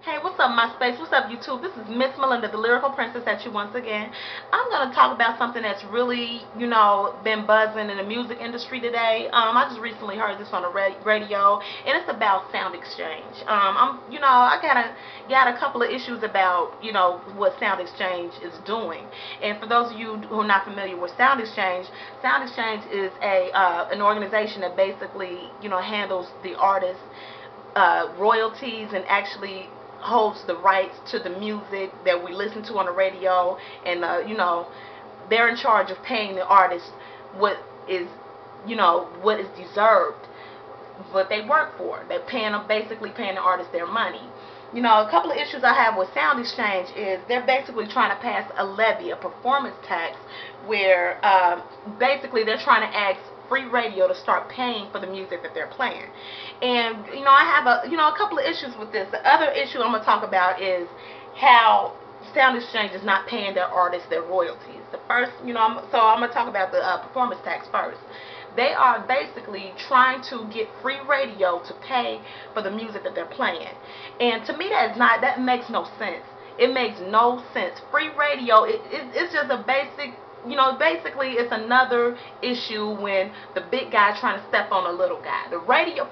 Hey, what's up, MySpace? What's up, YouTube? This is Miss Melinda, the Lyrical Princess, at you once again. I'm going to talk about something that's really, been buzzing in the music industry today. I just recently heard this on the radio, and it's about Sound Exchange. I got a couple of issues about, what Sound Exchange is doing. And for those of you who are not familiar with Sound Exchange is an organization that basically, handles the artists' royalties and actually holds the rights to the music that we listen to on the radio, and they're in charge of paying the artists what is what is deserved, what they work for. They're basically paying the artists their money. A couple of issues I have with Sound Exchange is they're basically trying to pass a levy, a performance tax, where basically they're trying to ask free radio to start paying for the music that they're playing. And I have a couple of issues with this. The other issue I'm going to talk about is how Sound Exchange is not paying their artists their royalties. The first, I'm going to talk about the performance tax first. They are basically trying to get free radio to pay for the music that they're playing. And to me, that makes no sense. It makes no sense. Free radio, it's just a basic, basically it's another issue when the big guy trying to step on a little guy.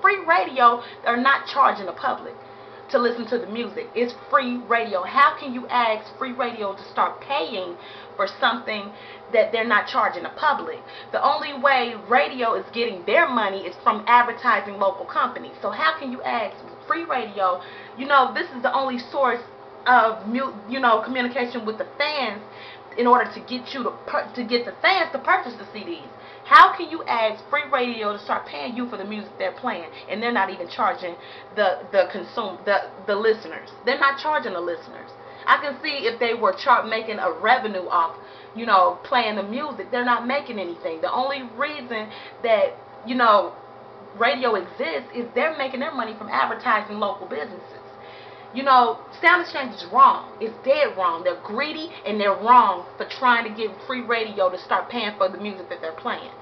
Free radio, they're not charging the public to listen to the music. It's free radio. How can you ask free radio to start paying for something that they're not charging the public? The only way radio is getting their money is from advertising local companies. So how can you ask free radio? This is the only source of communication with the fans in order to get the fans to purchase the CDs. How can you ask free radio to start paying you for the music they're playing, and they're not even charging the listeners? They're not charging the listeners. I can see if they were making a revenue off, playing the music. They're not making anything. The only reason that radio exists is they're making their money from advertising local businesses. Sound Exchange is wrong. It's dead wrong. They're greedy and they're wrong for trying to get free radio to start paying for the music that they're playing.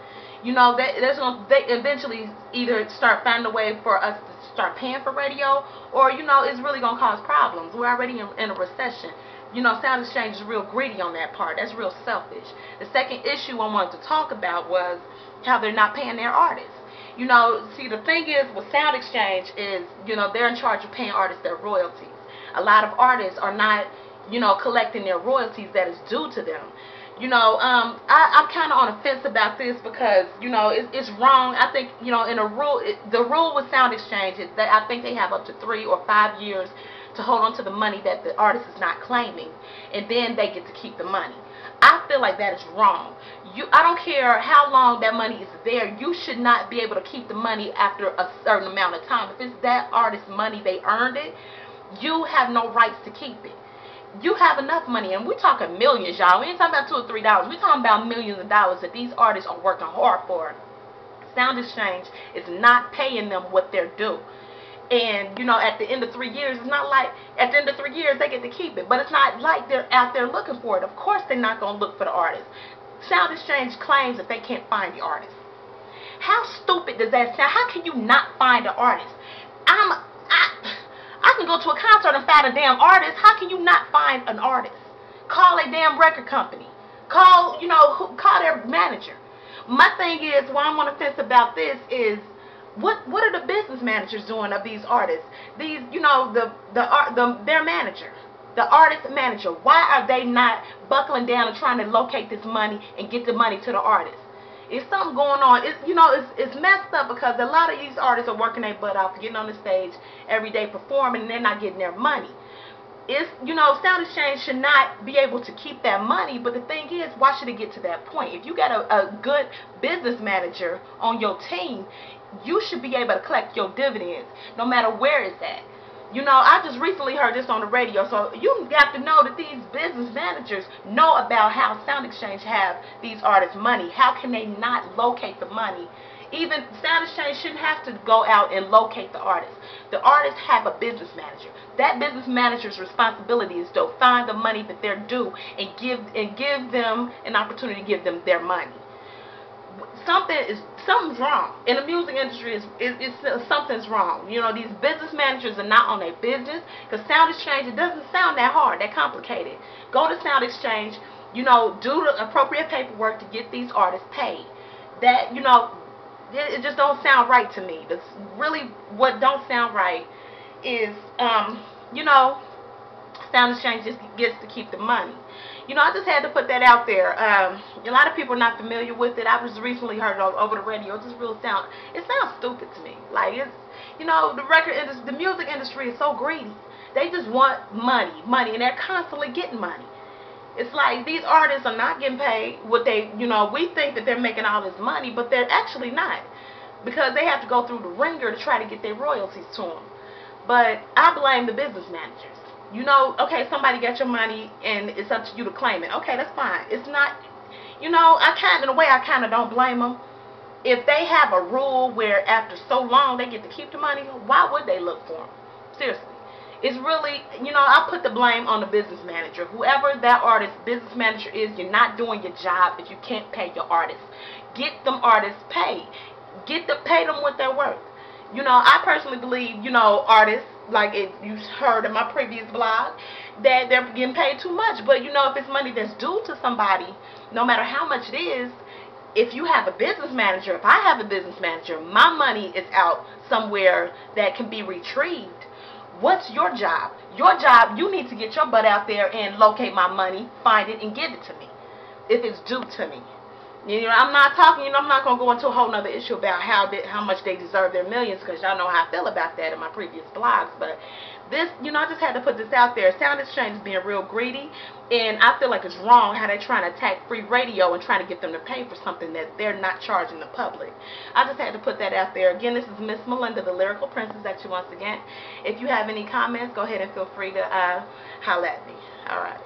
They eventually either start finding a way for us to start paying for radio, or it's really gonna cause problems. We're already in a recession. Sound Exchange is real greedy on that part. That's real selfish. The second issue I wanted to talk about was how they're not paying their artists. See, the thing is with Sound Exchange is, they're in charge of paying artists their royalties. A lot of artists are not, collecting their royalties that is due to them. I'm kind of on the fence about this because, it's wrong. I think, the rule with Sound Exchange is that I think they have up to 3 or 5 years to hold on to the money that the artist is not claiming, and then they get to keep the money. I feel like that is wrong. I don't care how long that money is there. You should not be able to keep the money after a certain amount of time. If it's that artist's money, they earned it, you have no rights to keep it. You have enough money, and we're talking millions, y'all. We ain't talking about $2 or $3. We're talking about millions of dollars that these artists are working hard for. Sound Exchange is not paying them what they're due. And, at the end of 3 years, it's not like at the end of 3 years they get to keep it. But it's not like they're out there looking for it. Of course they're not going to look for the artist. Sound Exchange claims that they can't find the artist. How stupid does that sound? How can you not find the artist? I can go to a concert and find a damn artist. How can you not find an artist? Call a damn record company. Call their manager. My thing is, why I'm on the fence about this is, what are the business managers doing of these artists? These, their manager, the artist manager. Why are they not buckling down and trying to locate this money and get the money to the artist? It's something going on. It's messed up because a lot of these artists are working their butt off, getting on the stage every day performing, and they're not getting their money. Sound Exchange should not be able to keep that money, but the thing is, why should it get to that point? If you got a good business manager on your team, you should be able to collect your dividends no matter where it's at. I just recently heard this on the radio, so you have to know that these business managers know about how Sound Exchange have these artists' money. How can they not locate the money? Even Sound Exchange shouldn't have to go out and locate the artist. The artists have a business manager. That business manager's responsibility is to find the money that they're due and give them an opportunity to give them their money. something's wrong in the music industry. Something's wrong. You know, these business managers are not on their business. Because Sound Exchange, it doesn't sound that hard, that complicated. Go to Sound Exchange, you know, do the appropriate paperwork to get these artists paid. That, you know, it just don't sound right to me. That's really what don't sound right is, you know, Sound Exchange just gets to keep the money. You know, I just had to put that out there. A lot of people are not familiar with it. I was recently heard it over the radio. It sounds stupid to me. Like, it's, you know, the music industry is so greedy. They just want money, and they're constantly getting money. It's like these artists are not getting paid what they, you know, we think that they're making all this money, but they're actually not, because they have to go through the ringer to try to get their royalties to them. But I blame the business managers. You know, okay, somebody got your money and it's up to you to claim it. Okay, that's fine. It's not, you know, in a way I kind of don't blame them. If they have a rule where after so long they get to keep the money, why would they look for them? Seriously. It's really, you know, I put the blame on the business manager. Whoever that artist business manager is, you're not doing your job if you can't pay your artists. Get them artists paid. Pay them what they're worth. You know, I personally believe, you know, artists, like you heard in my previous blog, that they're getting paid too much. But, you know, if it's money that's due to somebody, no matter how much it is, if you have a business manager, if I have a business manager, my money is out somewhere that can be retrieved. What's your job? Your job, you need to get your butt out there and locate my money, find it, and give it to me if it's due to me. You know, I'm not talking, you know, I'm not going to go into a whole nother issue about how much they deserve their millions, because y'all know how I feel about that in my previous blogs. But this, you know, I just had to put this out there. Sound Exchange is being real greedy, and I feel like it's wrong how they're trying to attack free radio and trying to get them to pay for something that they're not charging the public. I just had to put that out there. Again, this is Miss Melinda, the Lyrical Princess, at you once again. If you have any comments, go ahead and feel free to holler at me. All right.